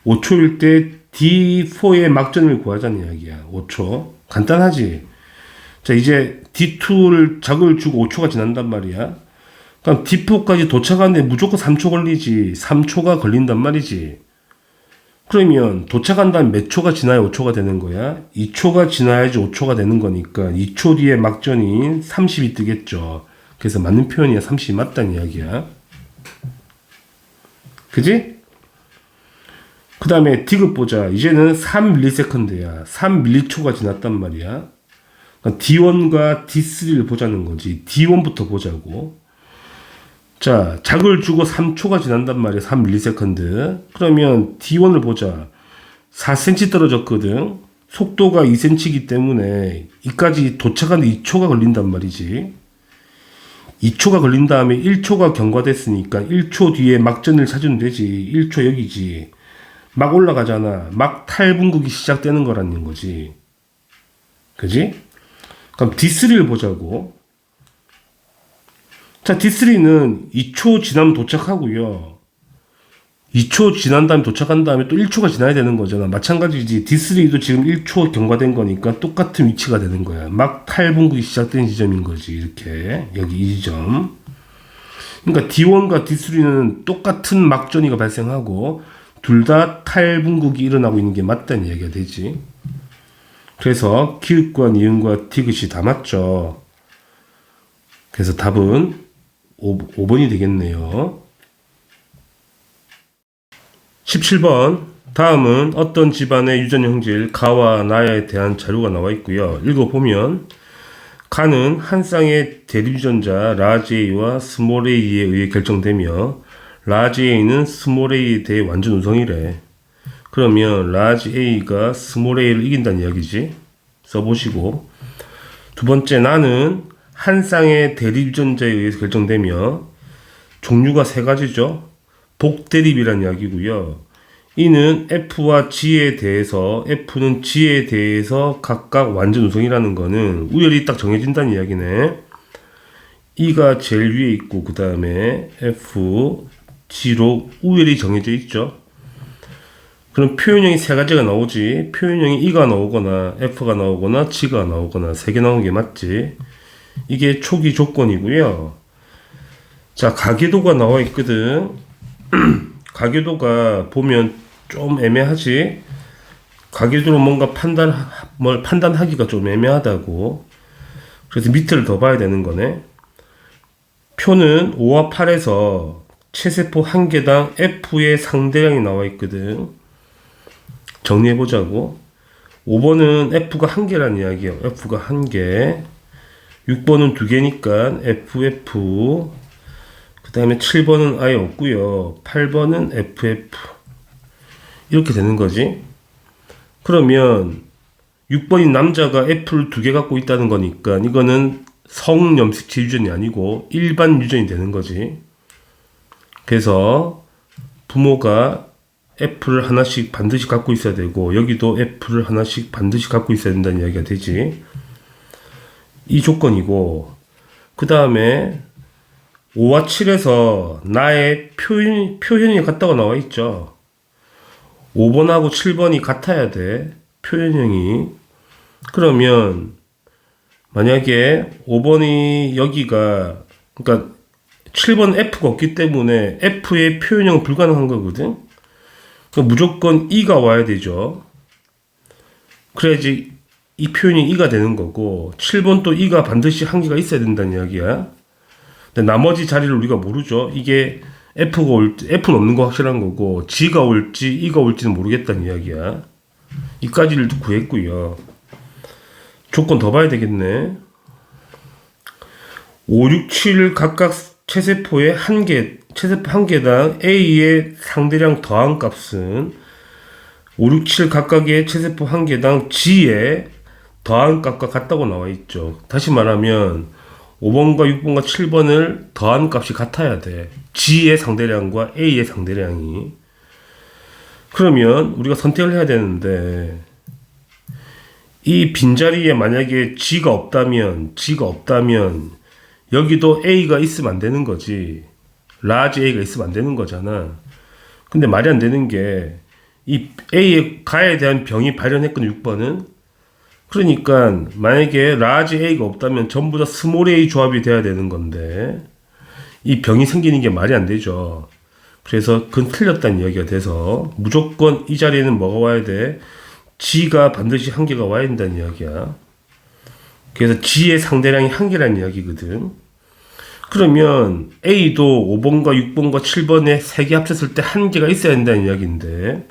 5초일 때 D4의 막전을 구하자는 이야기야. 5초. 간단하지? 자, 이제 D2를 자극을 주고 5초가 지난단 말이야. 그럼 D4까지 도착하는데 무조건 3초 걸리지. 3초가 걸린단 말이지. 그러면 도착한 다음 몇 초가 지나야 5초가 되는 거야? 2초가 지나야지 5초가 되는 거니까 2초 뒤에 막전인 30이 뜨겠죠. 그래서 맞는 표현이야. 30이 맞다는 이야기야. 그지? 그 다음에 디귿 보자. 이제는 3ms야. 3m초가 지났단 말이야. 그러니까 D1과 D3를 보자는 거지. D1부터 보자고. 자, 자극을 주고 3초가 지난단 말이야. 3ms. 그러면 D1을 보자. 4cm 떨어졌거든. 속도가 2cm이기 때문에 이까지 도착하는데 2초가 걸린단 말이지. 2초가 걸린 다음에 1초가 경과됐으니까 1초 뒤에 막전을 찾으면 되지. 1초 여기지. 막 올라가잖아. 막 탈분국이 시작되는 거라는 거지. 그지? 그럼 D3를 보자고. 자, D3는 2초 지나면 도착하고요. 2초 지난 다음에 도착한 다음에 또 1초가 지나야 되는 거잖아. 마찬가지지. D3도 지금 1초 경과된 거니까 똑같은 위치가 되는 거야. 막 탈분국이 시작된 지점인 거지. 이렇게. 여기 이 지점. 그러니까 D1과 D3는 똑같은 막전이가 발생하고 둘 다 탈분국이 일어나고 있는 게 맞다는 얘기가 되지. 그래서 기읍과 니은과 디귿이 다 맞죠. 그래서 답은 5번이 되겠네요. 17번. 다음은 어떤 집안의 유전 형질 가와 나에 대한 자료가 나와 있고요. 읽어보면 가는 한 쌍의 대립유전자 라지 A와 스몰 a에 의해 결정되며 라지 A는 스몰 a에 대해 완전 우성이래. 그러면 라지 A가 스몰 a를 이긴다는 이야기지. 써보시고. 두 번째, 나는 한 쌍의 대립유전자에 의해서 결정되며 종류가 세 가지죠. 복대립이라는 이야기고요. 이는 F와 G에 대해서 F는 G에 대해서 각각 완전 우성이라는 거는 우열이 딱 정해진다는 이야기네. E가 제일 위에 있고 그 다음에 F, G로 우열이 정해져 있죠. 그럼 표현형이 세 가지가 나오지. 표현형이 E가 나오거나 F가 나오거나 G가 나오거나 세 개 나오는 게 맞지. 이게 초기 조건이고요. 자, 가계도가 나와 있거든. 가계도가 보면 좀 애매하지. 가계도로 뭔가 판단하기가 좀 애매하다고. 그래서 밑을 더 봐야 되는 거네. 표는 5와 8에서 체세포 한 개당 F의 상대량이 나와 있거든. 정리해보자고. 5번은 F가 한 개란 이야기예요. F가 한 개. 6번은 두 개니까 FF. 그 다음에 7번은 아예 없고요. 8번은 FF. 이렇게 되는 거지. 그러면 6번인 남자가 F를 두 개 갖고 있다는 거니까 이거는 성염색체 유전이 아니고 일반 유전이 되는 거지. 그래서 부모가 F를 하나씩 반드시 갖고 있어야 되고 여기도 F를 하나씩 반드시 갖고 있어야 된다는 이야기가 되지. 이 조건이고, 그 다음에 5와 7에서 나의 표현이 같다고 나와 있죠. 5번하고 7번이 같아야 돼. 표현형이. 그러면 만약에 5번이 여기가, 그러니까 7번 F가 없기 때문에 F의 표현형은 불가능한 거거든. 그러니까 무조건 E가 와야 되죠. 그래야지 이 표현이 E가 되는 거고, 7번 또 E가 반드시 한 개가 있어야 된다는 이야기야. 근데 나머지 자리를 우리가 모르죠. 이게 F가 올지, F는 없는 거 확실한 거고, G가 올지 E가 올지는 모르겠다는 이야기야. 이까지를 구했고요. 조건 더 봐야 되겠네. 5, 6, 7 각각 체세포의 체세포 한 개당 A의 상대량 더한 값은 5, 6, 7 각각의 체세포 한 개당 G의 더한 값과 같다고 나와 있죠. 다시 말하면 5번과 6번과 7번을 더한 값이 같아야 돼. G의 상대량과 A의 상대량이. 그러면 우리가 선택을 해야 되는데 이 빈자리에 만약에 G가 없다면 여기도 A가 있으면 안 되는 거지. 라지 A가 있으면 안 되는 거잖아. 근데 말이 안 되는 게 이 A의 가에 대한 병이 발현했거든, 6번은. 그러니까 만약에 라지 A가 없다면 전부 다 스몰 A 조합이 돼야 되는 건데 이 병이 생기는 게 말이 안 되죠. 그래서 그건 틀렸다는 이야기가 돼서 무조건 이 자리에는 뭐가 와야 돼? G가 반드시 한 개가 와야 된다는 이야기야. 그래서 G의 상대량이 한 개라는 이야기거든. 그러면 A도 5번과 6번과 7번에 3개 합쳤을 때 한 개가 있어야 된다는 이야기인데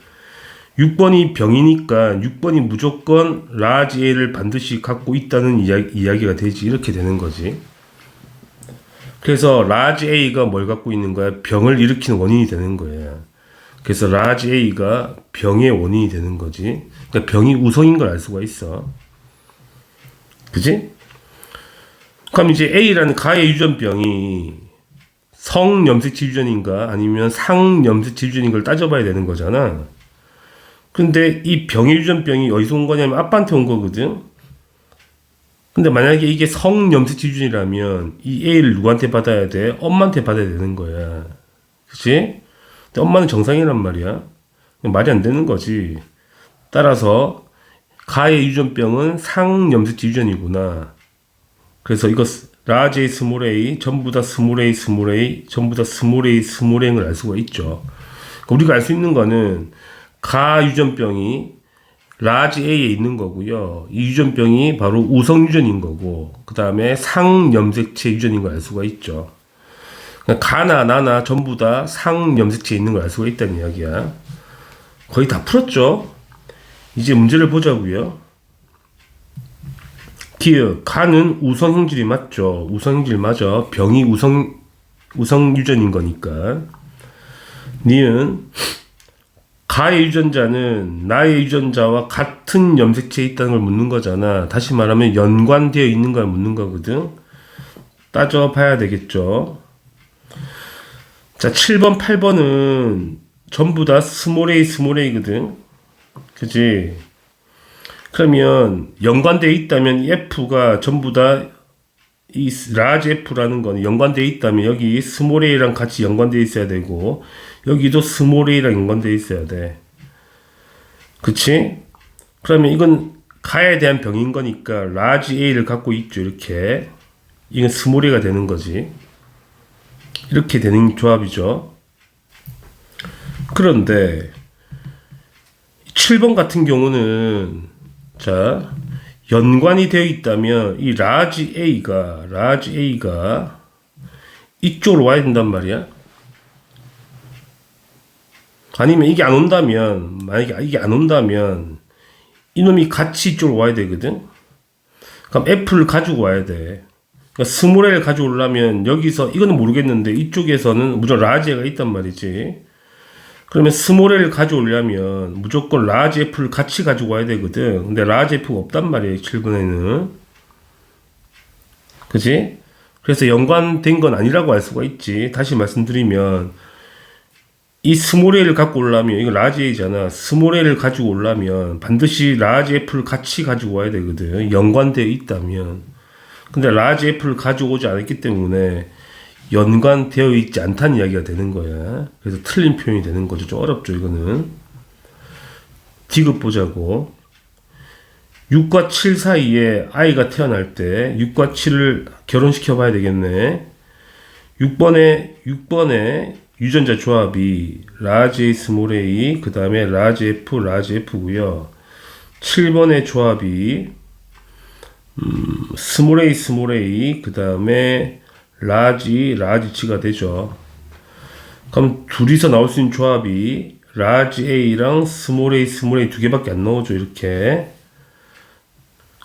6번이 병이니까 6번이 무조건 라지 A를 반드시 갖고 있다는 이야기가 되지. 이렇게 되는 거지. 그래서 라지 A가 뭘 갖고 있는 거야? 병을 일으키는 원인이 되는 거야. 그래서 라지 A가 병의 원인이 되는 거지. 그러니까 병이 우성인 걸 알 수가 있어. 그지? 그럼 이제 A라는 가의 유전병이 성염색체 유전인가 아니면 상염색체 유전인 걸 따져봐야 되는 거잖아. 근데 이 병의 유전병이 어디서 온 거냐면 아빠한테 온 거거든. 근데 만약에 이게 성염색체 유전이라면 이 A를 누구한테 받아야 돼? 엄마한테 받아야 되는 거야. 그치? 근데 엄마는 정상이란 말이야. 말이 안 되는 거지. 따라서 가의 유전병은 상염색체 유전이구나. 그래서 이거 라지 A, 스몰 a 전부 다 스몰 a, 스몰 a 전부 다 스몰 a, 스몰 a를 알 수가 있죠. 우리가 알 수 있는 거는 가 유전병이 라지 A에 있는 거고요. 이 유전병이 바로 우성 유전인 거고, 그 다음에 상염색체 유전인 걸 알 수가 있죠. 그러니까 가나 나나 전부 다 상염색체에 있는 걸 알 수가 있다는 이야기야. 거의 다 풀었죠. 이제 문제를 보자고요. 기억, 가는 우성 형질이 맞죠. 우성 형질 맞아. 병이 우성 유전인 거니까. 니은 가의 유전자는 나의 유전자와 같은 염색체에 있다는 걸 묻는 거잖아. 다시 말하면 연관되어 있는 걸 묻는 거거든. 따져봐야 되겠죠. 자, 7번, 8번은 전부 다 스몰 a, 스몰 a거든. 그지? 그러면 연관되어 있다면 이 F가 전부 다 이 라지 F라는 거는 연관되어 있다면 여기 스몰 a랑 같이 연관되어 있어야 되고 여기도 스몰 a랑 연관되어 있어야 돼. 그치? 그러면 이건 가에 대한 병인 거니까 라지 A를 갖고 있죠. 이렇게. 이건 스몰 a가 되는 거지. 이렇게 되는 조합이죠. 그런데 7번 같은 경우는 자 연관이 되어 있다면 이 라지 A가 이쪽으로 와야 된단 말이야. 아니면 이게 안 온다면 만약에 이게 안 온다면 이놈이 같이 이쪽으로 와야 되거든. 그럼 F를 가지고 와야 돼. 그러니까 스몰 L을 가지고 오려면 여기서 이거는 모르겠는데 이쪽에서는 무조건 라지 A가 있단 말이지. 그러면 스몰 L을 가져오려면 무조건 라지 F를 같이 가지고 와야 되거든. 근데 라지 F가 없단 말이에요. 7번에는. 그치? 그래서 연관된 건 아니라고 할 수가 있지. 다시 말씀드리면 이 스몰 A를 갖고 오려면 이거 라지 A잖아. 스몰 A를 가지고 오려면 반드시 라지 F를 같이 가지고 와야 되거든. 연관되어 있다면. 근데 라지 F를 가지고 오지 않았기 때문에 연관되어 있지 않다는 이야기가 되는 거야. 그래서 틀린 표현이 되는 거죠. 좀 어렵죠, 이거는. 디귿 보자고. 6과 7 사이에 아이가 태어날 때 6과 7을 결혼시켜 봐야 되겠네. 6번에 유전자 조합이 라지 A, 스몰 a, 그 다음에 라지 F고요. 7번의 조합이 스몰 a, 그 다음에 라지치가 되죠. 그럼 둘이서 나올 수 있는 조합이 라지 A랑 스몰 a 두 개밖에 안 나오죠. 이렇게.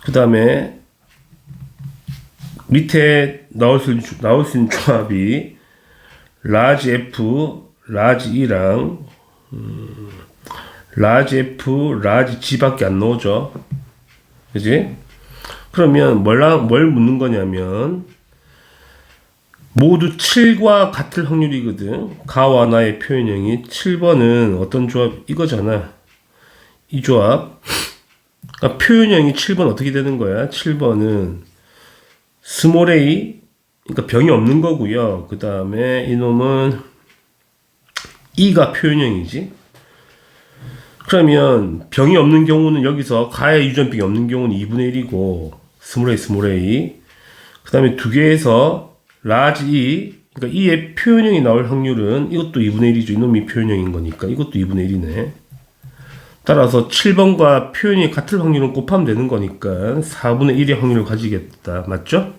그 다음에 밑에 나올 수 있는 조합이 라지 F, 라지 E랑 라지 F, 라지 G밖에 안 나오죠. 그지? 그러면 뭘 묻는 거냐면 모두 7과 같을 확률이거든. 가와 나의 표현형이 7번은 어떤 조합? 이거잖아. 이 조합. 그러니까 표현형이 7번 어떻게 되는 거야? 7번은 스몰 a, 그러니까 병이 없는 거고요. 그 다음에 이놈은 E가 표현형이지. 그러면 병이 없는 경우는 여기서 가의 유전병이 없는 경우는 2분의 1이고 스몰 a. 그 다음에 두 개에서 라지 E, 그러니까 E의 표현형이 나올 확률은 이것도 2분의 1이죠. 이놈이 표현형인 거니까 이것도 2분의 1이네. 따라서 7번과 표현이 같을 확률은 곱하면 되는 거니까 4분의 1의 확률을 가지겠다. 맞죠?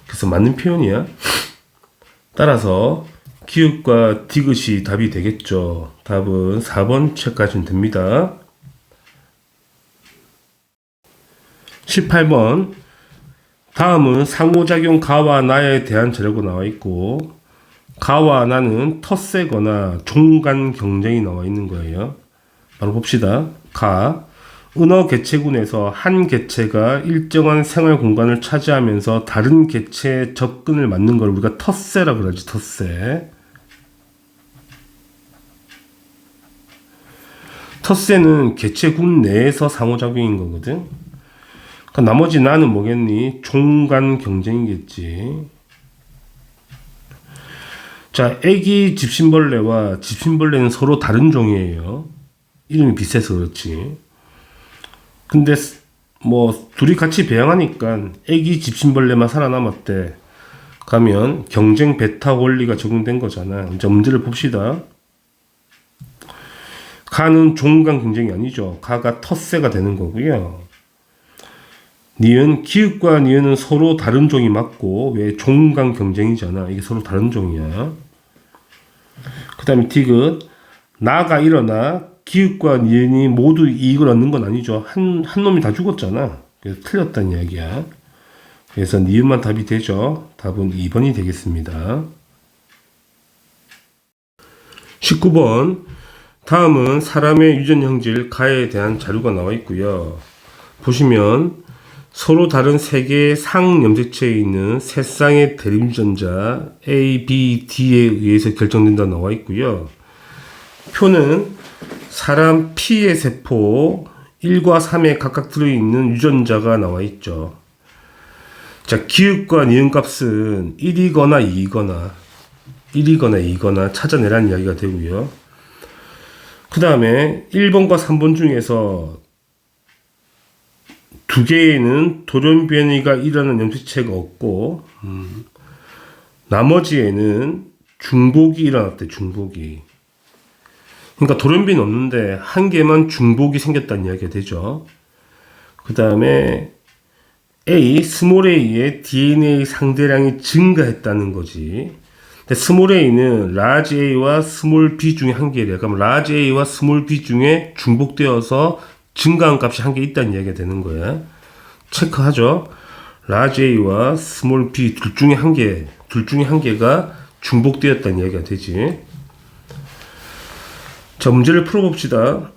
그래서 맞는 표현이야. 따라서 기읍과 디귿이 답이 되겠죠. 답은 4번 체크하시면 됩니다. 18번. 다음은 상호작용 가와 나에 대한 자료가 나와 있고 가와 나는 텃세거나 종간 경쟁이 나와 있는 거예요. 바로 봅시다. 가. 은어 개체군에서 한 개체가 일정한 생활 공간을 차지하면서 다른 개체의 접근을 막는 걸 우리가 텃세라 그러지, 텃세. 텃세는 개체군 내에서 상호작용인 거거든. 그러니까 나머지 나는 뭐겠니? 종 간 경쟁이겠지. 자, 애기 집신벌레와 집신벌레는 서로 다른 종이에요. 이름이 비슷해서 그렇지. 근데 뭐 둘이 같이 배양하니까 애기 집신벌레만 살아남았대. 가면 경쟁 배타 원리가 적용된 거잖아. 이제 문제를 봅시다. 가는 종 간 경쟁이 아니죠. 가가 텃세가 되는 거고요. 니은, 기읍과 니은은 서로 다른 종이 맞고 왜 종 간 경쟁이잖아. 이게 서로 다른 종이야. 그 다음에 디귿, 나가 일어나 기읍과 니은이 모두 이익을 얻는 건 아니죠. 한 놈이 다 죽었잖아. 그래서 틀렸다는 이야기야. 그래서 니은만 답이 되죠. 답은 2번이 되겠습니다. 19번. 다음은 사람의 유전 형질 가에 대한 자료가 나와 있고요. 보시면 서로 다른 세 개의 상 염색체에 있는 세 쌍의 대립유전자 A, B, D에 의해서 결정된다 나와 있고요. 표는 사람 P의 세포 1과 3에 각각 들어있는 유전자가 나와 있죠. 자, 기읍과 니은 값은 1이거나 2이거나 찾아내라는 이야기가 되고요. 그 다음에 1번과 3번 중에서 두 개에는 돌연변이가 일어나는 염색체가 없고 나머지에는 중복이 일어났대. 중복이. 그러니까 돌연변이 없는데 한 개만 중복이 생겼다는 이야기가 되죠. 그 다음에 A, 스몰 a의 DNA 상대량이 증가했다는 거지. 근데 스몰 a는 라지 a와 스몰 b 중에 한 개래. 그럼 라지 a와 스몰 b 중에 중복되어서 증가한 값이 한 개 있다는 이야기가 되는 거야. 체크하죠. 라지 a와 스몰 b 둘 중에 한 개가 중복되었다는 이야기가 되지. 자, 문제를 풀어봅시다.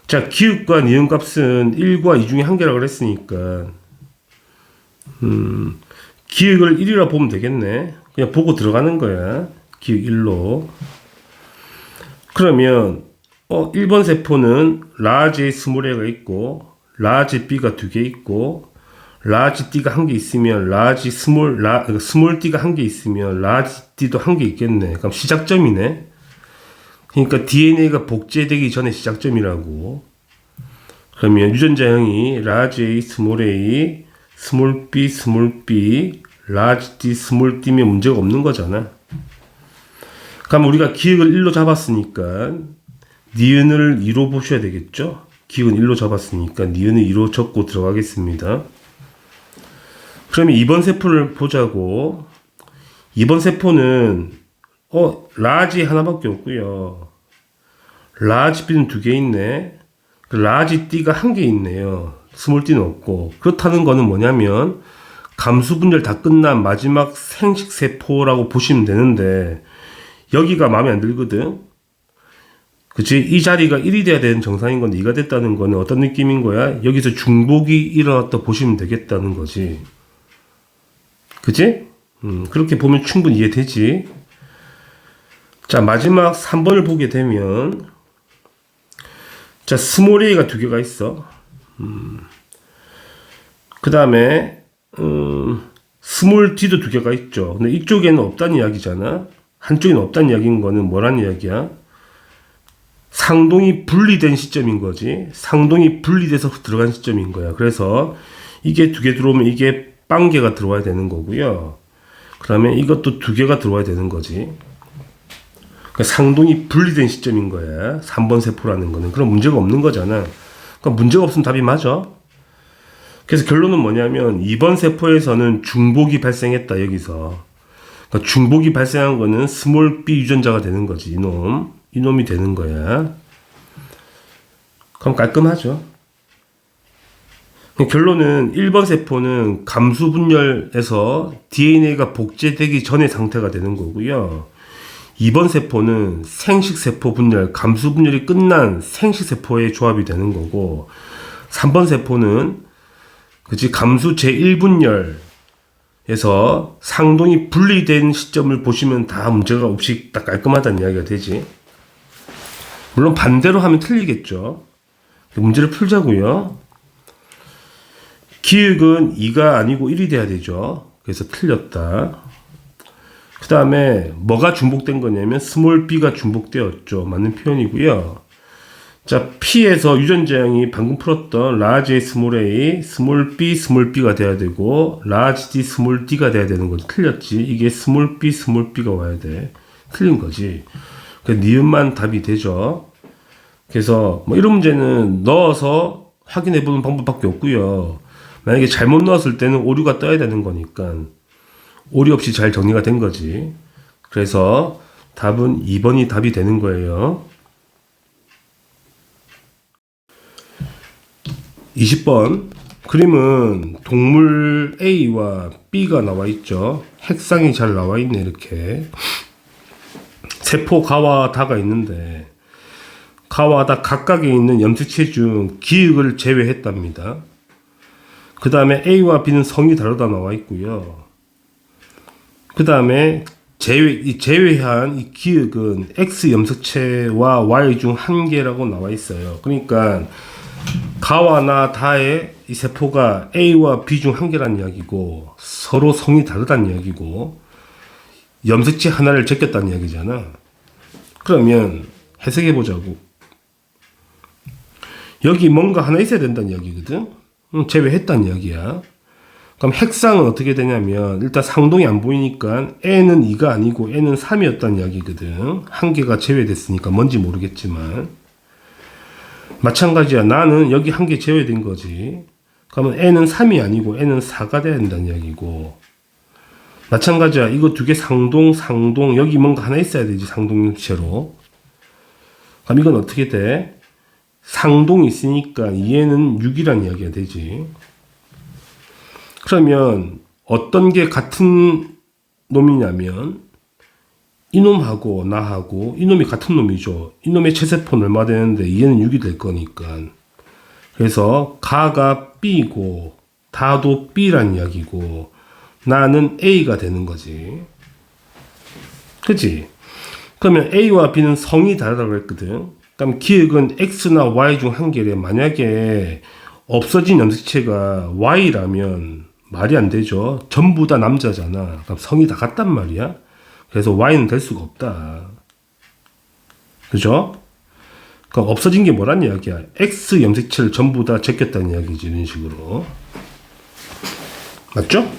자, 기읍과 니은 값은 1과 2 중에 한 개라고 그랬으니까 기읍을 1이라 보면 되겠네. 그냥 보고 들어가는 거야. 기읍 1로. 그러면 1번 세포는 라지 A, 스몰 a가 있고 라지 B가 2개 있고 라지 D가 한 개 있으면 스몰 D가 한 개 있으면 라지 D도 한 개 있겠네. 그럼 시작점이네. 그러니까 DNA가 복제되기 전에 시작점이라고. 그러면 유전자형이 라지 A, 스몰 a, 스몰 b, 라지 D, 스몰 d면 문제가 없는 거잖아. 그럼 우리가 기억을 1로 잡았으니까 니은을 2로 보셔야 되겠죠? 기억은 1로 잡았으니까 니은을 2로 적고 들어가겠습니다. 그러면 2번 세포를 보자고. 2번 세포는 라지 하나밖에 없고요. 라지 B는 2개 있네. 라지 D가 1개 있네요. 스몰 D는 없고. 그렇다는 거는 뭐냐면 감수 분열 다 끝난 마지막 생식 세포라고 보시면 되는데 여기가 마음에 안 들거든. 그치? 이 자리가 1이 돼야 되는 정상인 건데 2가 됐다는 거는 어떤 느낌인 거야? 여기서 중복이 일어났다 보시면 되겠다는 거지. 그치? 그렇게 보면 충분히 이해되지. 자, 마지막 3번을 보게 되면 자, 스몰 a가 2개가 있어. 그 다음에 스몰 d도 2개가 있죠. 근데 이쪽에는 없다는 이야기잖아. 한쪽에는 없다는 이야기인 거는 뭐라는 이야기야? 상동이 분리된 시점인 거지. 상동이 분리돼서 들어간 시점인 거야. 그래서 이게 2개 들어오면 이게 빵개가 들어와야 되는 거고요. 그러면 이것도 2개가 들어와야 되는 거지. 그러니까 상동이 분리된 시점인 거야. 3번 세포라는 거는. 그럼 문제가 없는 거잖아. 그러니까 문제가 없으면 답이 맞아. 그래서 결론은 뭐냐면 2번 세포에서는 중복이 발생했다. 여기서. 그러니까 중복이 발생한 거는 스몰 b 유전자가 되는 거지. 이놈이 되는 거야. 그럼 깔끔하죠. 결론은 1번 세포는 감수 분열에서 DNA가 복제되기 전의 상태가 되는 거고요. 2번 세포는 생식세포 분열, 감수 분열이 끝난 생식세포의 조합이 되는 거고, 3번 세포는 감수 제1분열에서 상동이 분리된 시점을 보시면 다 문제가 없이 딱 깔끔하다는 이야기가 되지. 물론 반대로 하면 틀리겠죠. 문제를 풀자고요. 기역은 2가 아니고 1이 돼야 되죠. 그래서 틀렸다. 그 다음에 뭐가 중복된 거냐면 스몰 b가 중복되었죠. 맞는 표현이고요. 자, P에서 유전자형이 방금 풀었던 라지 A, 스몰 A, 스몰 B가 돼야 되고 라지 D, 스몰 D가 돼야 되는 거지. 틀렸지. 이게 스몰 B가 와야 돼. 틀린 거지. 그러니까 니은만 답이 되죠. 그래서 뭐 이런 문제는 넣어서 확인해 보는 방법밖에 없고요. 만약에 잘못 넣었을 때는 오류가 떠야 되는 거니까 오류 없이 잘 정리가 된 거지. 그래서 답은 2번이 답이 되는 거예요. 20번 그림은 동물 A와 B가 나와 있죠. 핵상이 잘 나와 있네. 이렇게 세포 가와 다가 있는데 가와 다 각각에 있는 염색체 중 기역을 제외했답니다. 그 다음에 A와 B는 성이 다르다 나와 있고요. 그 다음에 제외한 이 기역은 X 염색체와 Y 중 한 개라고 나와 있어요. 그러니까 가와나 다의 이 세포가 A와 B 중 한 개란 이야기고 서로 성이 다르다는 이야기고 염색체 하나를 제꼈다는 이야기잖아. 그러면 해석해 보자고. 여기 뭔가 하나 있어야 된다는 이야기거든. 제외했다는 이야기야. 그럼 핵상은 어떻게 되냐면 일단 상동이 안 보이니까 N은 2가 아니고 N은 3이었다는 이야기거든. 한 개가 제외됐으니까 뭔지 모르겠지만 마찬가지야. 나는 여기 한 개 제외된 거지. 그러면 N은 3이 아니고 N은 4가 돼야 된다는 이야기고 마찬가지야. 이거 두 개 상동 여기 뭔가 하나 있어야 되지. 상동체로. 그럼 이건 어떻게 돼? 상동이 있으니까 얘는 6이라는 이야기가 되지. 그러면 어떤 게 같은 놈이냐면 이놈하고 나하고 이놈이 같은 놈이죠. 이놈의 체세포는 얼마 되는데 얘는 6이 될 거니까. 그래서 가가 B고 다도 B란 이야기고 나는 A가 되는 거지. 그치? 그러면 A와 B는 성이 다르다고 했거든. 그럼 기역은 X나 Y 중 한 개래. 만약에 없어진 염색체가 Y라면 말이 안 되죠. 전부 다 남자잖아. 그럼 성이 다 같단 말이야. 그래서 Y는 될 수가 없다. 그죠? 그럼 없어진 게 뭐란 이야기야? X 염색체를 전부 다 제꼈다는 이야기지. 이런 식으로. 맞죠?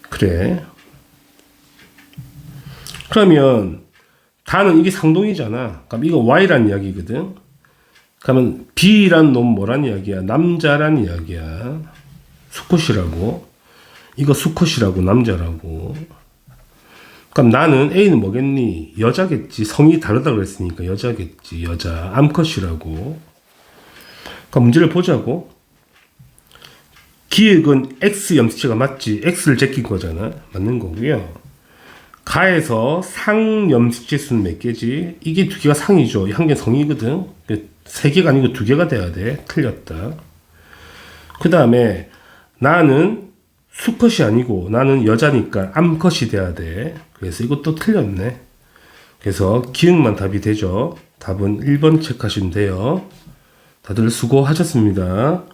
그래. 그러면 다는 이게 상동이잖아. 그럼 이거 Y란 이야기거든. 그러면 B란 놈 뭐란 이야기야? 남자란 이야기야. 수컷이라고. 이거 수컷이라고 남자라고. 그럼 나는 A는 뭐겠니? 여자겠지. 성이 다르다고 그랬으니까 여자겠지. 여자. 암컷이라고. 그럼 문제를 보자고. 기역은 X 염색체가 맞지. X를 제낀 거잖아. 맞는 거고요. 가에서 상 염색체 수는 몇 개지? 이게 두 개가 상이죠. 한 개 성이거든. 세 개가 아니고 두 개가 돼야 돼. 틀렸다. 그 다음에 나는 수컷이 아니고 나는 여자니까 암컷이 돼야 돼. 그래서 이것도 틀렸네. 그래서 기역만 답이 되죠. 답은 1번 체크하시면 돼요. 다들 수고하셨습니다.